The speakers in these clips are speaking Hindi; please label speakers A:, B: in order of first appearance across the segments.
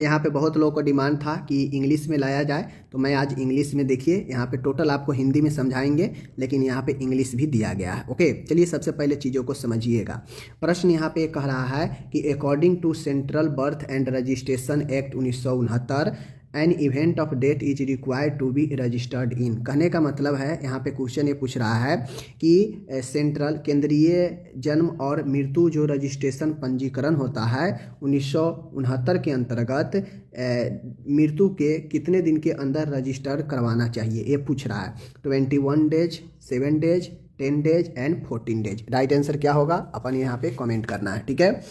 A: यहाँ पे बहुत लोगों को डिमांड था कि इंग्लिश में लाया जाए, तो मैं आज इंग्लिश में, देखिए यहाँ पे टोटल आपको हिंदी में समझाएंगे लेकिन यहाँ पे इंग्लिश भी दिया गया है। ओके, चलिए सबसे पहले चीज़ों को समझिएगा। प्रश्न यहाँ पे कह रहा है कि according to central birth and registration act 1969 an event of death is required to be registered in. कहने का मतलब है, यहाँ पे क्वेश्चन ये पूछ रहा है कि सेंट्रल केंद्रीय जन्म और मृत्यु जो रजिस्ट्रेशन पंजीकरण होता है 1969 के अंतर्गत मृत्यु के कितने दिन के अंदर रजिस्टर करवाना चाहिए, ये पूछ रहा है। 21 days, 7 days, 10 days and 14 days. Right answer क्या होगा अपन यहाँ पे कमेंट करना है, ठीक है।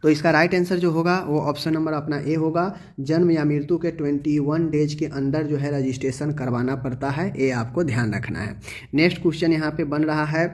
A: तो इसका राइट आंसर जो होगा वो ऑप्शन नंबर अपना ए होगा। जन्म या मृत्यु के 21 डेज के अंदर जो है रजिस्ट्रेशन करवाना पड़ता है, ये आपको ध्यान रखना है। नेक्स्ट क्वेश्चन यहाँ पे बन रहा है,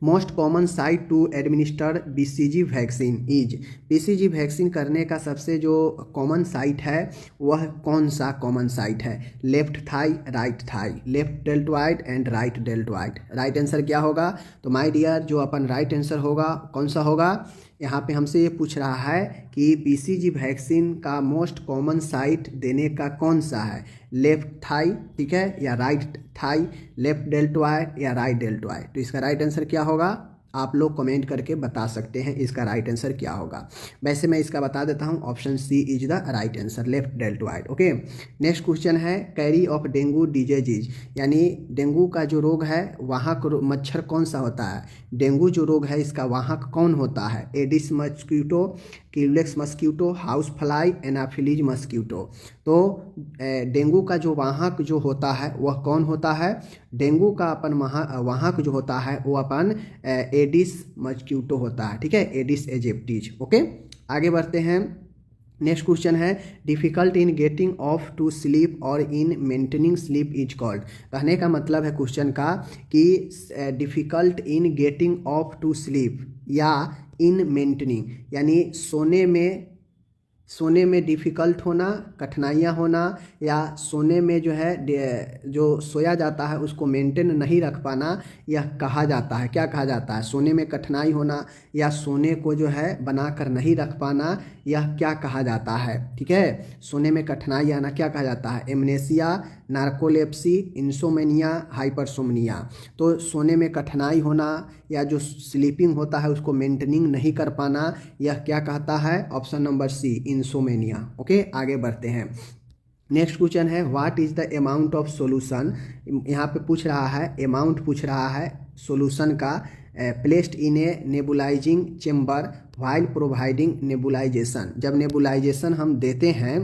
A: most common site to administer BCG vaccine is. BCG vaccine करने का सबसे जो कॉमन साइट है वह कौन सा कॉमन साइट है? Left thigh, right thigh, left deltoid and right deltoid. Right answer क्या होगा? तो माय डियर जो अपन राइट आंसर होगा कौन सा होगा? यहाँ पे हमसे ये पूछ रहा है कि बीसीजी वैक्सीन का मोस्ट कॉमन साइट देने का कौन सा है? लेफ्ट थाई, ठीक है, या राइट थाई, लेफ्ट डेल्टॉइड या राइट डेल्टॉइड। तो इसका राइट आंसर क्या होगा? आप लोग कमेंट करके बता सकते हैं इसका राइट आंसर क्या होगा। वैसे मैं इसका बता देता हूं, option C is the right answer, left deltoid. Okay, next question है, कैरी ऑफ डेंगू डिजीज, यानी डेंगू का जो रोग है वाहक मच्छर कौन सा होता है? डेंगू जो रोग है इसका वाहक कौन होता है? Aedes mosquito, Culex mosquito, house fly, Anopheles mosquito. तो डेंगू का जो वाहक जो होता है वह कौन होता है? डेंगू का अपन वाहक जो होता है वो अपन एडिस मस्क्यूटो होता है, ठीक है, एडिस एजिप्टीज। ओके, आगे बढ़ते हैं। नेक्स्ट क्वेश्चन है, difficult in getting off to sleep और in maintaining sleep is called. कहने का मतलब है क्वेश्चन का कि difficult in getting off to sleep या इन मेंटेनिंग, यानी सोने में डिफ़िकल्ट होना, कठिनाइयाँ होना, या सोने में जो है जो सोया जाता है उसको मेंटेन नहीं रख पाना, यह कहा जाता है, क्या कहा जाता है? सोने में कठिनाई होना या सोने को जो है बनाकर नहीं रख पाना, यह क्या कहा जाता है? ठीक है, सोने में कठिनाई आना क्या कहा जाता है? Amnesia, narcolepsy, insomnia, hypersomnia. तो सोने में कठिनाई होना या जो स्लीपिंग होता है उसको मेंटेनिंग नहीं कर पाना, यह क्या कहता है? Option number C, insomnia. Okay, आगे बढ़ते हैं। नेक्स्ट क्वेश्चन है, what is the amount of solution. यहाँ पे पूछ रहा है, अमाउंट पूछ रहा है सॉल्यूशन का, placed in a nebulizing chamber while providing nebulization. जब नेबुलाइजेशन हम देते हैं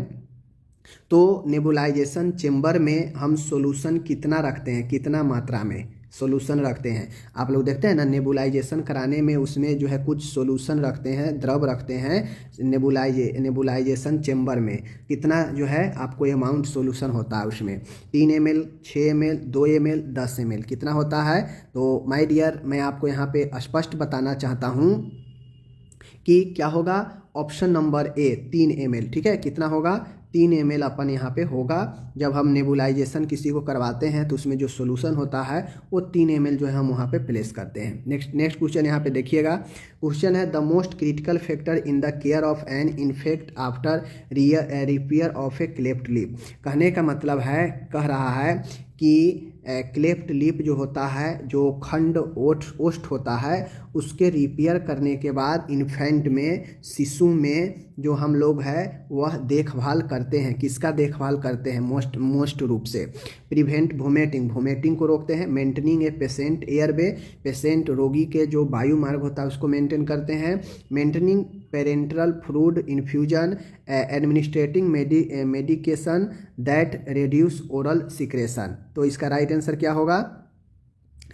A: तो नेबुलाइजेशन चेम्बर में हम सॉल्यूशन कितना रखते हैं, कितना मात्रा में सॉल्यूशन रखते हैं? आप लोग देखते हैं ना, नेबुलाइजेशन कराने में उसमें जो है कुछ सॉल्यूशन रखते हैं, द्रव रखते हैं नेबुलाइजेशन चेम्बर में। कितना जो है आपको अमाउंट सॉल्यूशन होता है उसमें? 3 ml, 6 ml, 2 ml, 10 ml, कितना होता है? तो माय डियर मैं आपको यहाँ पे स्पष्ट बताना चाहता हूँ कि क्या होगा? ऑप्शन नंबर ए 3 ml, ठीक है। कितना होगा? 3 ml अपन यहाँ पे होगा। जब हम नेबुलाइजेशन किसी को करवाते हैं तो उसमें जो सोल्यूशन होता है वो 3 ml जो है हम वहाँ पे प्लेस करते हैं। नेक्स्ट क्वेश्चन यहाँ पे देखिएगा। क्वेश्चन है, the most critical factor in the care of an infant after repair of a cleft lip. कहने का मतलब है, कह रहा है कि क्लेफ्ट लिप जो होता है, जो खंड ओष्ठ होता है, उसके रिपेयर करने के बाद इन्फेंट में, शिशु में जो हम लोग है वह देखभाल करते हैं। किसका देखभाल करते हैं? मोस्ट रूप से प्रिवेंट वोमिटिंग को रोकते हैं। Maintaining a patient airway, patient रोगी के जो वायु मार्ग होता है उसको मेंटेन करते हैं। Maintaining parental food infusion, administrating medication that reduce oral secretion. तो इसका राइट आंसर क्या होगा?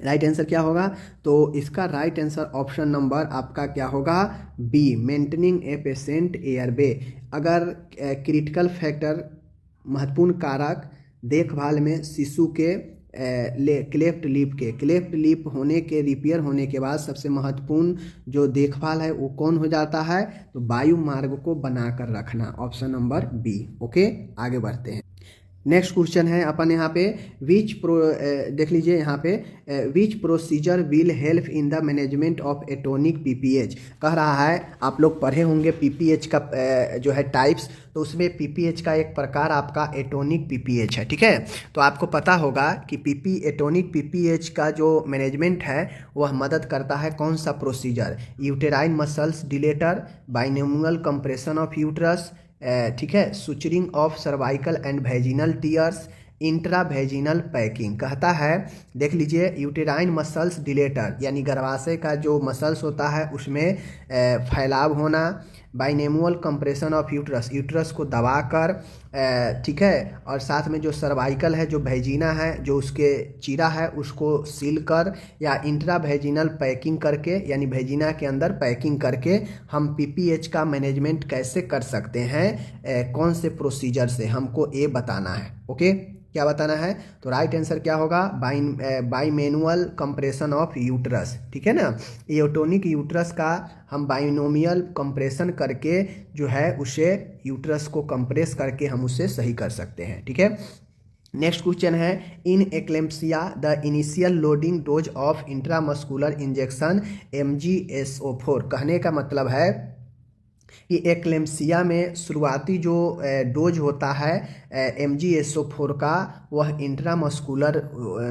A: राइट आंसर क्या होगा? तो इसका राइट आंसर ऑप्शन नंबर आपका क्या होगा? B, maintaining a patient airway. अगर क्रिटिकल फैक्टर, महत्वपूर्ण कारक देखभाल में शिशु के क्लेफ्ट लिप होने के, रिपेयर होने के बाद सबसे महत्वपूर्ण जो देखभाल है वो कौन हो जाता है? तो वायु मार्ग को बनाकर रखना, ऑप्शन नंबर बी। ओके, आगे बढ़ते हैं। नेक्स्ट क्वेश्चन है अपन यहाँ पे देख लीजिए यहाँ पे which procedure will help in the management of atonic PPH. कह रहा है आप लोग पढ़े होंगे पीपीएच का जो है टाइप्स, तो उसमें पीपीएच का एक प्रकार आपका एटोनिक पीपीएच है। ठीक है, तो आपको पता होगा कि एटोनिक पीपीएच का जो मैनेजमेंट है वह मदद करता है कौन सा procedure, uterine muscles dilator, binomial compression of uterus, ठीक है, suturing of cervical and vaginal tears, intra vaginal packing. कहता है देख लीजिए यूटेराइन मसल्स डिलेटर यानी गर्भाशय का जो मसल्स होता है उसमें फैलाव होना, बाइनेमुअल कंप्रेशन ऑफ यूट्रस, यूट्रस को दबाकर, ठीक है, और साथ में जो सर्वाइकल है, जो वेजिना है, जो उसके चीरा है उसको सील कर, या इंट्रा वेजिनल पैकिंग करके यानी वेजिना के अंदर पैकिंग करके हम पीपीएच का मैनेजमेंट कैसे कर सकते हैं, कौन से प्रोसीजर से, हमको ये बताना है। ओके, क्या बताना है? तो राइट आंसर क्या होगा? बाइमेनुअल कंप्रेशन ऑफ यूट्रस। ठीक है ना, एटोनिक यूट्रस का हम बाइनोमियल कंप्रेशन करके जो है उसे यूट्रस को कंप्रेस करके हम उसे सही कर सकते हैं। ठीक है, नेक्स्ट क्वेश्चन है in eclampsia the initial loading dose of intramuscular injection MgSO4। कहने का मतलब है कि एक्लेम्पसिया में शुरुआती जो डोज होता है MgSO4 का, वह इंट्रामस्कुलर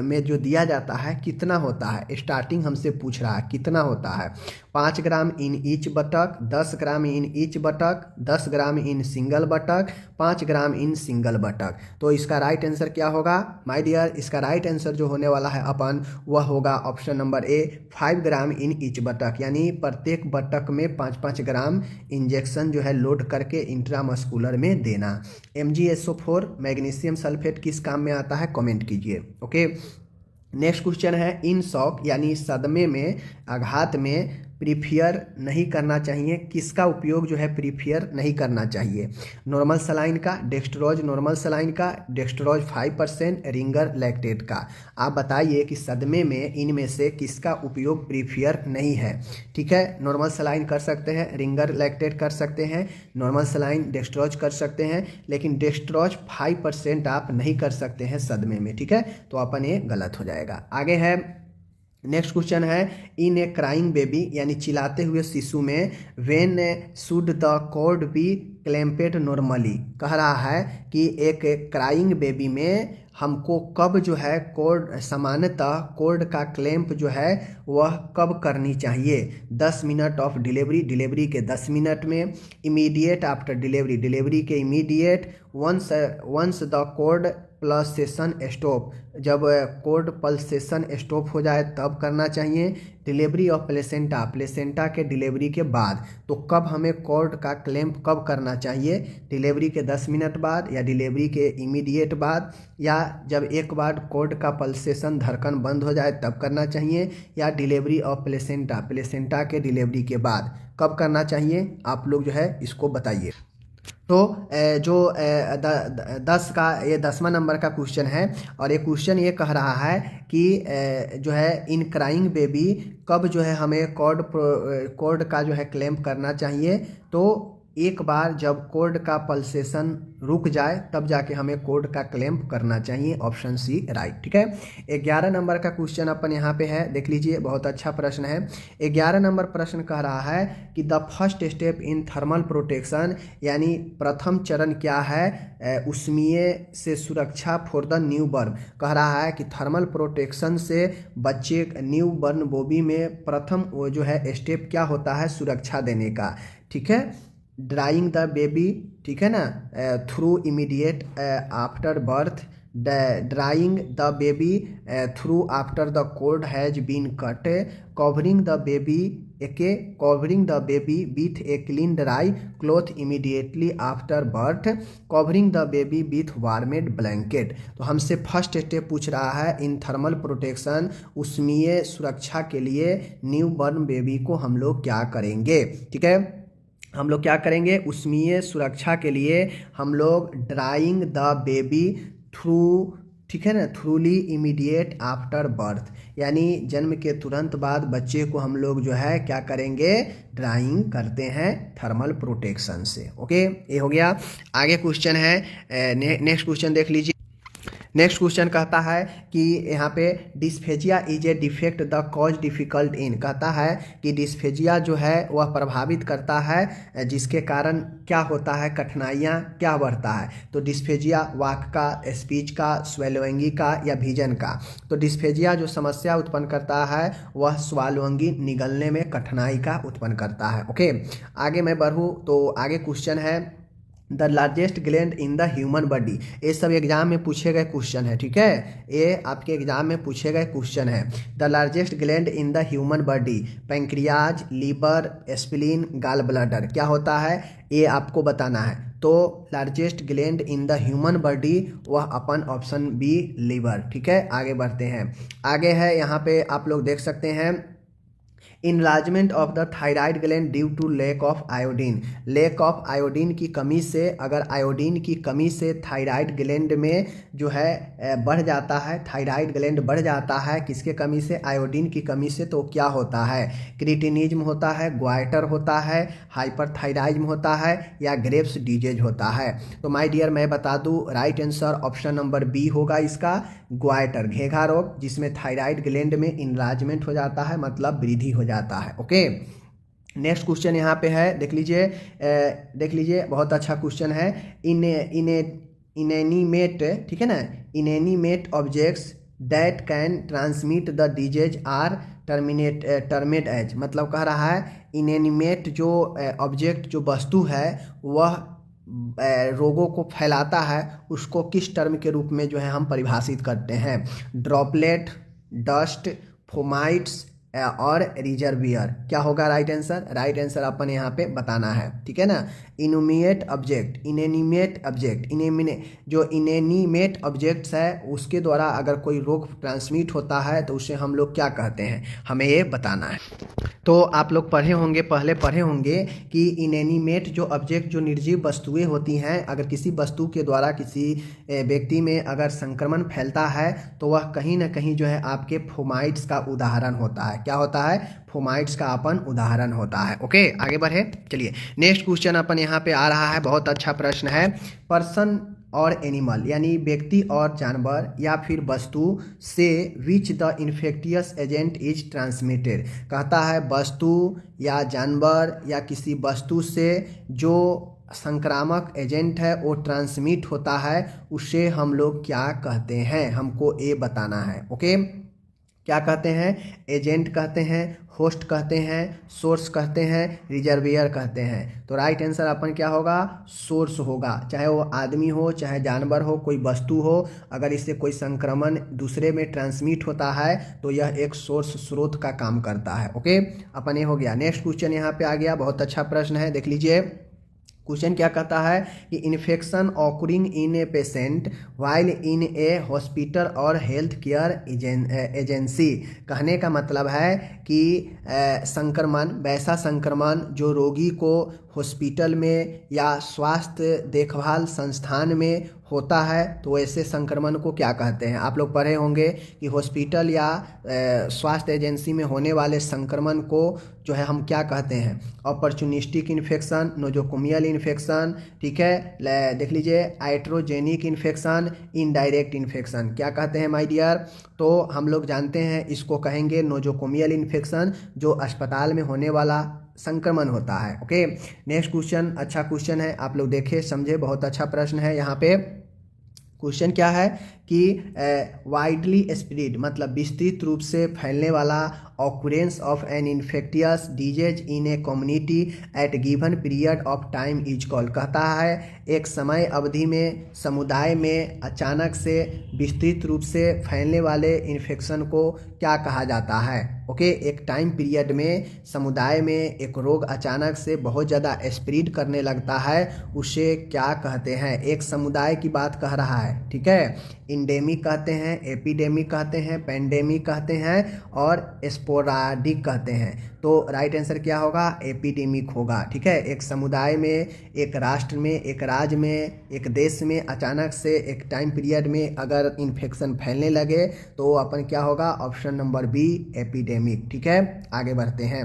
A: में जो दिया जाता है कितना होता है? स्टार्टिंग हमसे पूछ रहा है कितना होता है। 5 gram in each buttock, 10 gram in each buttock, 10 gram in single buttock, 5 gram in single buttock. तो इसका राइट आंसर क्या होगा माय डियर? इसका राइट आंसर जो होने वाला है अपन वह होगा option number A 5 gram in each buttock, यानी प्रत्येक बटक में 5-5 ग्राम इंजेक्शन जो है लोड करके इंट्रामस्कुलर में देना। MgSO4 मैग्नीशियम सल्फेट किस काम में आता है? कमेंट कीजिए। ओके, नेक्स्ट क्वेश्चन है इन शॉक यानी सदमे में, आघात में प्रीफियर नहीं करना चाहिए, किसका उपयोग जो है प्रीफियर नहीं करना चाहिए? नॉर्मल सलाइन का, डेक्स्ट्रोज नॉर्मल सलाइन का, डेक्स्ट्रोज 5%, रिंगर लैक्टेट का। आप बताइए कि सदमे में इनमें से किसका उपयोग प्रीफियर नहीं है? ठीक है, नॉर्मल सलाइन कर सकते हैं, रिंगर लैक्टेट कर सकते हैं, नॉर्मल सलाइन डेक्स्ट्रोज कर सकते हैं, लेकिन डेक्स्ट्रोज 5% आप नहीं कर सकते हैं सदमे में। ठीक है, तो अपन ये गलत हो जाएगा। आगे है नेक्स्ट क्वेश्चन है इन ए क्राइंग बेबी यानी चिल्लाते हुए शिशु में when should the cord be clamped normally. कह रहा है कि एक क्राइंग बेबी में हमको कब जो है कॉर्ड, सामान्यतः कॉर्ड का क्लैंप जो है वह कब करनी चाहिए? 10 मिनट ऑफ डिलीवरी के 10 मिनट में, इमीडिएट आफ्टर डिलीवरी के immediate, once the cord pulsation stop, जब कॉर्ड पल्सेशन स्टॉप हो जाए तब करना चाहिए, डिलीवरी ऑफ प्लेसेंटा के डिलीवरी के बाद। तो कब हमें कॉर्ड का क्लैंप कब करना चाहिए? डिलीवरी के 10 मिनट बाद, या डिलीवरी के इमीडिएट बाद, या जब एक बार कॉर्ड का पल्सेशन धड़कन बंद हो जाए तब करना चाहिए, या डिलीवरी ऑफ प्लेसेंटा के डिलीवरी के बाद कब करना चाहिए? आप लोग जो है इसको बताइए। तो जो 10 का ये 10वां नंबर का क्वेश्चन है, और ये क्वेश्चन ये कह रहा है कि जो है इन क्राइंग बेबी कब जो है हमें कॉर्ड का जो है क्लैंप करना चाहिए? तो एक बार जब कॉर्ड का पल्सेशन रुक जाए तब जाके हमें कॉर्ड का क्लैंप करना चाहिए। Option C right. ठीक है, 11 नंबर का क्वेश्चन अपन यहाँ पे है, देख लीजिए, बहुत अच्छा प्रश्न है। 11 नंबर प्रश्न कह रहा है कि the first step in thermal protection यानी प्रथम चरण क्या है उष्मीय से सुरक्षा फॉर द न्यू बर्न। कह रहा है कि थर्मल प्रोटेक्शन से बच्चे न्यू बर्न बेबी में प्रथम वो जो है स्टेप क्या होता है सुरक्षा देने का। ठीक है, ड्राइंग द बेबी, ठीक है ना, through immediate after birth, drying the baby through after the cord has been cut, covering the baby with a clean dry cloth immediately after birth, covering the baby with warmed blanket. तो हमसे फर्स्ट स्टेप पूछ रहा है इन थर्मल प्रोटेक्शन, उष्मीय सुरक्षा के लिए न्यू बॉर्न बेबी को हम लोग क्या करेंगे? ठीक है, हम लोग क्या करेंगे? उष्मीय सुरक्षा के लिए हम लोग ड्राइंग द बेबी थ्रू, ठीक है ना, थ्रूली इमीडिएट आफ्टर बर्थ, यानी जन्म के तुरंत बाद बच्चे को हम लोग जो है क्या करेंगे? ड्राइंग करते हैं थर्मल प्रोटेक्शन से। ओके, ये हो गया। आगे क्वेश्चन है, नेक्स्ट क्वेश्चन देख लीजिए। नेक्स्ट क्वेश्चन कहता है कि यहाँ पे dysphagia is a defect the cause difficult in, कहता है कि डिस्फेजिया जो है वह प्रभावित करता है जिसके कारण क्या होता है, कठिनाइयाँ क्या बढ़ता है। तो डिस्फेजिया वाक का, स्पीच का, स्वालोइंगी का या विजन का। तो डिस्फेजिया जो समस्या उत्पन्न करता है वह स्वालोइंगी निगलने में कठिनाई का उत्पन्न करता है। ओके, आगे मैं बढ़ूँ तो आगे क्वेश्चन है the largest gland in the human body. ये सब एग्जाम में पूछे गए क्वेश्चन है, ठीक है, ये आपके एग्जाम में पूछे गए क्वेश्चन है। The largest gland in the human body, pancreas, liver, spleen, gallbladder, क्या होता है ये आपको बताना है। तो largest gland in the human body वह अपन ऑप्शन बी लीवर, ठीक है। आगे बढ़ते हैं, आगे है यहाँ पे आप लोग देख सकते हैं enlargement of the thyroid gland due to lack of iodine. Lack of iodine की कमी से, अगर आयोडीन की कमी से थायराइड ग्लैंड में जो है बढ़ जाता है, थायराइड ग्लैंड बढ़ जाता है किसके कमी से, आयोडीन की कमी से, तो क्या होता है, क्रिटिनिज्म होता है, ग्वाइटर होता है, हाइपरथायराइज्म होता है या ग्रेव्स डिजीज होता है। तो माय डियर मैं बता दूं right answer option number B होगा इसका, ग्वाइटर, घेघा रोग, जिसमें थायराइड ग्लैंड में इनलार्जमेंट हो जाता है, मतलब वृद्धि हो जाता है। ओके, नेक्स्ट क्वेश्चन यहाँ पे है, देख लीजिए बहुत अच्छा क्वेश्चन है। इनएनिमेट, ठीक है ना, inanimate objects that can transmit the disease are termed as, मतलब कह रहा है इनएनिमेट जो ऑब्जेक्ट जो वस्तु है वह रोगों को फैलाता है, उसको किस टर्म के रूप में जो है हम परिभाषित करते हैं, ड्रॉपलेट, डस्ट, फोमाइट्स और रिजर्वियर। क्या होगा राइट आंसर, राइट आंसर अपन यहाँ पे बताना है, ठीक है ना। इनोमिएट ऑब्जेक्ट, इनएनिमेट ऑब्जेक्ट, जो इनएनिमेट ऑब्जेक्ट्स है उसके द्वारा अगर कोई रोग ट्रांसमिट होता है तो उसे हम लोग क्या कहते हैं, हमें ये बताना है। तो आप लोग पहले पढ़े होंगे कि इनएनिमेट जो ऑब्जेक्ट, जो निर्जीव वस्तुएं होती हैं, अगर किसी वस्तु के द्वारा किसी व्यक्ति में अगर संक्रमण फैलता है तो वह कहीं ना कहीं जो है आपके फोमाइट्स का उदाहरण होता है। क्या होता है, फोमाइट्स का अपन उदाहरण होता है। ओके, आगे बढ़े, चलिए नेक्स्ट क्वेश्चन अपन यहाँ पे आ रहा है, बहुत अच्छा प्रश्न है। पर्सन और एनिमल, यानी व्यक्ति और जानवर या फिर वस्तु से which the infectious agent is transmitted, कहता है वस्तु या जानवर या किसी वस्तु से जो संक्रामक एजेंट है वो ट्रांसमिट होता है, उसे हम लोग क्या कहते हैं, हमको ये बताना है। ओके, क्या कहते हैं, एजेंट कहते हैं, होस्ट कहते हैं, सोर्स कहते हैं, रिजर्वियर कहते हैं। तो राइट आंसर अपन क्या होगा, सोर्स होगा, चाहे वो आदमी हो, चाहे जानवर हो, कोई वस्तु हो, अगर इससे कोई संक्रमण दूसरे में ट्रांसमिट होता है तो यह एक सोर्स, स्रोत का काम करता है। ओके, अपन ये हो गया। नेक्स्ट क्वेश्चन यहाँ पे आ गया, बहुत अच्छा प्रश्न है, देख लीजिए। क्वेश्चन क्या कहता है कि infection occurring in a patient while in A hospital और हेल्थ केयर एजेंसी, कहने का मतलब है कि संक्रमण, वैसा संक्रमण जो रोगी को हॉस्पिटल में या स्वास्थ्य देखभाल संस्थान में होता है, तो ऐसे संक्रमण को क्या कहते हैं। आप लोग पढ़े होंगे कि हॉस्पिटल या स्वास्थ्य एजेंसी में होने वाले संक्रमण को जो है हम क्या कहते हैं, अपॉर्चुनिस्टिक इन्फेक्शन, नोजोकोमियल इन्फेक्शन, ठीक है, देख लीजिए, आइट्रोजेनिक इन्फेक्शन, इनडायरेक्ट इन्फेक्शन, क्या कहते हैं माय डियर। तो हम लोग जानते हैं इसको कहेंगे नोजोकोमियल इन्फेक्शन, जो अस्पताल में होने वाला संक्रमण होता है। ओके, नेक्स्ट क्वेश्चन अच्छा क्वेश्चन है, आप लोग देखे समझे, बहुत अच्छा प्रश्न है। यहाँ पे क्वेश्चन क्या है कि वाइडली स्प्रेड, मतलब विस्तृत रूप से फैलने वाला occurrence of an infectious disease in a community at given period of time is called, कहता है एक समय अवधि में समुदाय में अचानक से विस्तृत रूप से फैलने वाले इन्फेक्शन को क्या कहा जाता है। ओके, एक टाइम पीरियड में समुदाय में एक रोग अचानक से बहुत ज़्यादा स्प्रेड करने लगता है, उसे क्या कहते हैं, एक समुदाय की बात कह रहा है, ठीक है। इंडेमिक कहते हैं, एपिडेमिक कहते हैं, पेंडेमिक कहते हैं और स्पोराडिक कहते हैं। तो राइट आंसर क्या होगा, एपिडेमिक होगा, ठीक है। एक समुदाय में, एक राष्ट्र में, एक राज्य में, एक देश में अचानक से एक टाइम पीरियड में अगर इन्फेक्शन फैलने लगे तो अपन क्या होगा, ऑप्शन नंबर बी एपिडेमिक, ठीक है। आगे बढ़ते हैं,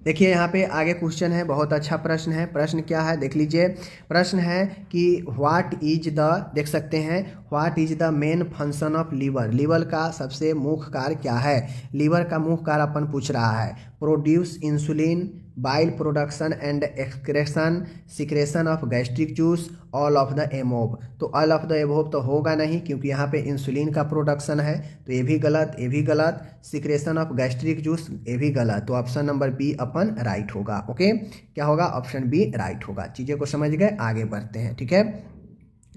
A: देखिए यहाँ पे आगे क्वेश्चन है, बहुत अच्छा प्रश्न है। प्रश्न क्या है देख लीजिए। प्रश्न है कि व्हाट इज द, देख सकते हैं, what is the main function of liver. Liver का सबसे मुख्य कार्य क्या है। लीवर का मुख्य कार्य अपन पूछ रहा है। Produce insulin, bile production and excretion, secretion of gastric juice, all of the above. तो ऑल ऑफ द एबोव तो होगा नहीं, क्योंकि यहाँ पे इंसुलिन का प्रोडक्शन है, तो ये भी गलत, ये भी गलत। सिक्रेशन ऑफ गैस्ट्रिक जूस, ये भी गलत। तो ऑप्शन नंबर बी अपन राइट होगा। ओके, क्या होगा, ऑप्शन बी राइट होगा। चीज़ें को समझ गए, आगे बढ़ते हैं। ठीक है,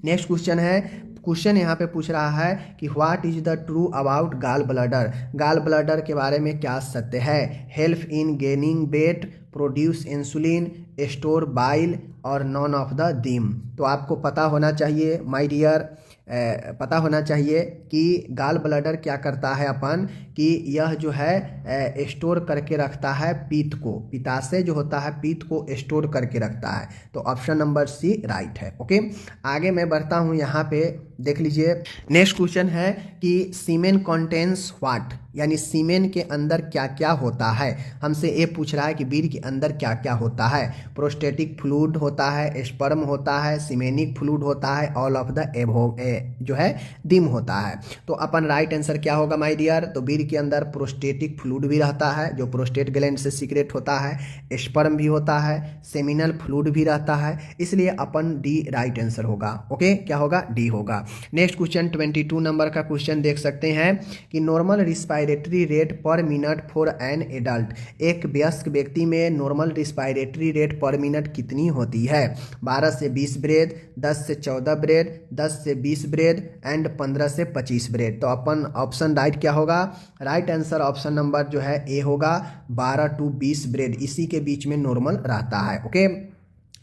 A: नेक्स्ट क्वेश्चन है। क्वेश्चन यहाँ पे पूछ रहा है कि what is the true about गाल ब्लडर। गाल ब्लडर के बारे में क्या सत्य है। Help in gaining weight, produce insulin, store bile और नॉन ऑफ द दीम। तो आपको पता होना चाहिए माय डियर, पता होना चाहिए कि गाल ब्लडर क्या करता है अपन, कि यह जो है स्टोर करके रखता है पित्त को। पित्ताशय जो होता है पित्त को स्टोर करके रखता है। तो ऑप्शन नंबर सी राइट है। ओके, आगे मैं बढ़ता हूँ। यहाँ पे देख लीजिए, नेक्स्ट क्वेश्चन है कि सीमेन कंटेन्स व्हाट, यानी सीमेन के अंदर क्या क्या होता है। हमसे ये पूछ रहा है कि वीर्य के अंदर क्या क्या होता है। प्रोस्टेटिक फ्लूइड होता है, स्पर्म होता है, सीमेनिक फ्लूइड होता है, ऑल ऑफ द एबोव जो है डिम होता है। तो अपन राइट आंसर क्या होगा माय डियर। तो वीर्य के अंदर प्रोस्टेटिक फ्लूइड भी रहता है, जो प्रोस्टेट ग्लैंड से सीक्रेट होता है, स्पर्म भी होता है, सेमिनल फ्लूइड भी रहता है, इसलिए अपन डी राइट आंसर होगा। ओके, क्या होगा, डी होगा। नेक्स्ट क्वेश्चन 22 नंबर का क्वेश्चन देख सकते हैं कि नॉर्मल रिस्पायरेटरी रेट पर मिनट फॉर एन एडल्ट। एक वयस्क व्यक्ति में नॉर्मल रिस्पायरेटरी रेट पर मिनट कितनी होती है। 12 से 20 ब्रेथ, 10 से 14 ब्रेथ, 10 से 20 ब्रेथ एंड 15 से 25 ब्रेथ। तो अपन ऑप्शन राइट क्या होगा, राइट आंसर ऑप्शन नंबर जो है ए होगा, 12 to 20 ब्रेथ, इसी के बीच में नॉर्मल रहता है। ओके,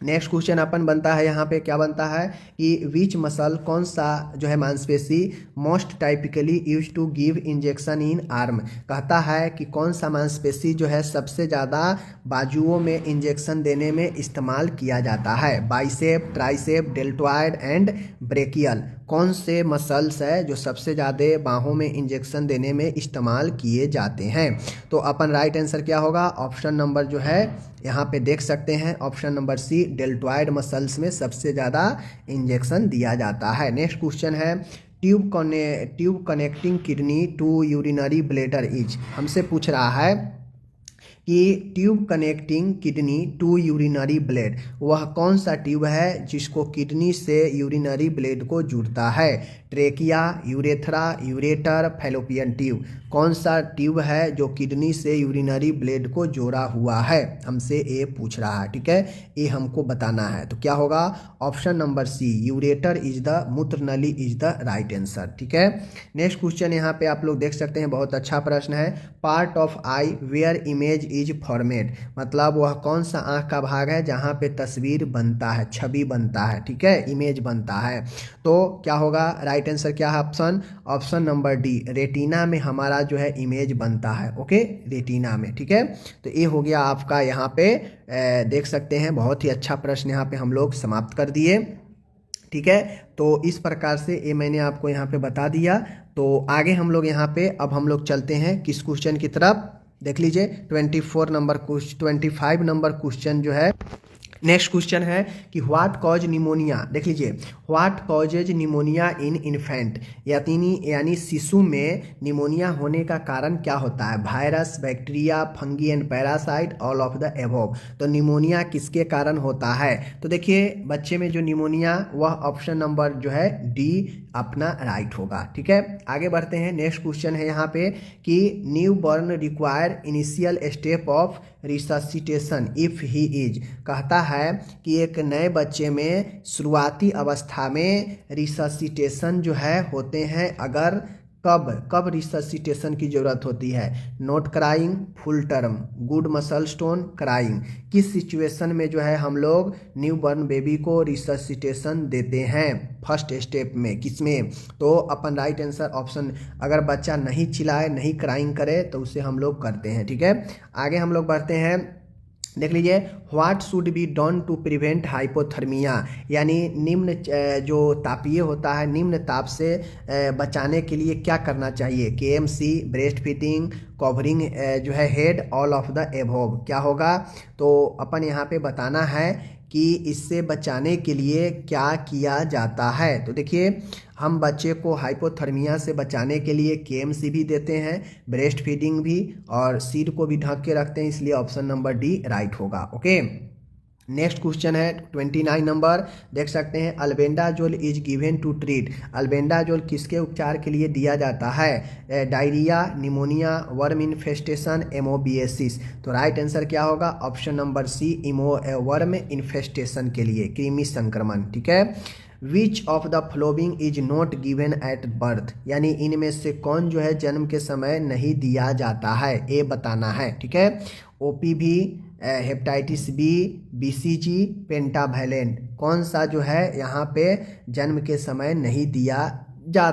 A: नेक्स्ट क्वेश्चन अपन बनता है, यहाँ पे क्या बनता है कि विच मसल, कौन सा जो है मांसपेशी most typically use to give injection in arm. कहता है कि कौन सा मांसपेशी जो है सबसे ज़्यादा बाजुओं में इंजेक्शन देने में इस्तेमाल किया जाता है। Bicep, tricep, deltoid and brachial. कौन से मसल्स है जो सबसे ज़्यादा बाहों में इंजेक्शन देने में इस्तेमाल किए जाते हैं। तो अपन राइट आंसर क्या होगा, ऑप्शन नंबर जो है यहाँ पे देख सकते हैं, option number C, deltoid muscles में सबसे ज़्यादा इंजेक्शन दिया जाता है। नेक्स्ट क्वेश्चन है tube connecting kidney to urinary bladder is. हमसे पूछ रहा है कि tube connecting kidney to urinary bladder, वह कौन सा ट्यूब है जिसको किडनी से यूरिनरी ब्लेड को जुड़ता है। Trachea, urethra, ureter, fallopian tube. कौन सा ट्यूब है जो किडनी से यूरिनरी ब्लेड को जोड़ा हुआ है, हमसे ये पूछ रहा है। ठीक है, ये हमको बताना है। तो क्या होगा, option number C, ureter is the, मूत्र नली इज द राइट आंसर। ठीक है, नेक्स्ट क्वेश्चन यहाँ पे आप लोग देख सकते हैं, बहुत अच्छा प्रश्न है। Part of eye where image is formed, मतलब वह कौन सा आँख का भाग है जहाँ पे तस्वीर बनता है, छवि बनता है। ठीक है, इमेज बनता है। तो क्या होगा, राइट आंसर क्या है, ऑप्शन नंबर डी, रेटिना में हमारा जो है इमेज बनता है। ओके, रेटिना में। ठीक है, तो ये हो गया आपका, यहाँ पे देख सकते हैं बहुत ही अच्छा प्रश्न यहाँ पे हम लोग समाप्त कर दिए। ठीक है, तो इस प्रकार से ये मैंने आपको यहाँ पे बता दिया। तो आगे हम लोग यहाँ पे अब हम लोग चलते हैं किस क्वेश्चन की तरफ, देख लीजिए 25 नंबर क्वेश्चन जो है। नेक्स्ट क्वेश्चन है कि व्हाट कॉज निमोनिया। देख लीजिए, what causes pneumonia in infant, यानी शिशु में निमोनिया होने का कारण क्या होता है। Virus, bacteria, fungi and parasite, all of the above. तो निमोनिया किसके कारण होता है। तो देखिए बच्चे में जो निमोनिया, वह ऑप्शन नंबर जो है डी अपना राइट होगा। ठीक है, आगे बढ़ते हैं। नेक्स्ट क्वेश्चन है यहाँ पे कि new born require initial step of resuscitation if he is. कहता है कि एक नए बच्चे में शुरुआती अवस्था में रिससिटेशन जो है होते हैं, अगर कब रिससिटेशन की जरूरत होती है। Not crying, full term, good muscle stone, crying. किस सिचुएशन में जो है हम लोग न्यू बॉर्न बेबी को रिससिटेशन देते हैं, फर्स्ट स्टेप में, किसमें। तो अपन राइट आंसर ऑप्शन, अगर बच्चा नहीं चिल्लाए, नहीं क्राइंग करे, तो उसे हम लोग करते हैं। ठीक है, आगे हम लोग बढ़ते हैं। देख लीजिए, what should be done to prevent hypothermia, यानी निम्न जो तापीय होता है, निम्न ताप से बचाने के लिए क्या करना चाहिए। KMC, ब्रेस्ट फीडिंग, कवरिंग जो है head, all of the above. क्या होगा, तो अपन यहाँ पे बताना है कि इससे बचाने के लिए क्या किया जाता है। तो देखिए, हम बच्चे को हाइपोथर्मिया से बचाने के लिए KMC भी देते हैं, ब्रेस्ट फीडिंग भी, और सिर को भी ढक के रखते हैं, इसलिए ऑप्शन नंबर डी राइट होगा। ओके, नेक्स्ट क्वेश्चन है 29 नंबर, देख सकते हैं, albendazole is given to treat. Albendazole किसके उपचार के लिए दिया जाता है। Diarrhoea, pneumonia, worm infestation, amoebiasis. तो राइट आंसर क्या होगा, option number C, worm infestation के लिए, कृमि संक्रमण। ठीक है, which of the following is not given at birth, यानी इनमें से कौन जो है जन्म के समय नहीं दिया जाता है, ए बताना है। ठीक है, OPV, hepatitis B, BCG, pentavalent, कौन सा जो है यहाँ पे जन्म के समय नहीं दिया जा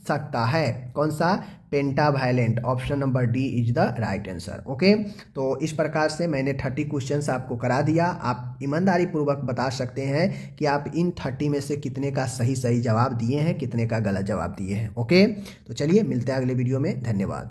A: सकता है, कौन सा, pentavalent. Option number D is the right answer. Okay, तो इस प्रकार से मैंने 30 क्वेश्चंस आपको करा दिया। आप ईमानदारी पूर्वक बता सकते हैं कि आप इन 30 में से कितने का सही जवाब दिए हैं, कितने का गलत जवाब दिए हैं। ओके, तो चलिए मिलते हैं अगले वीडियो में, धन्यवाद।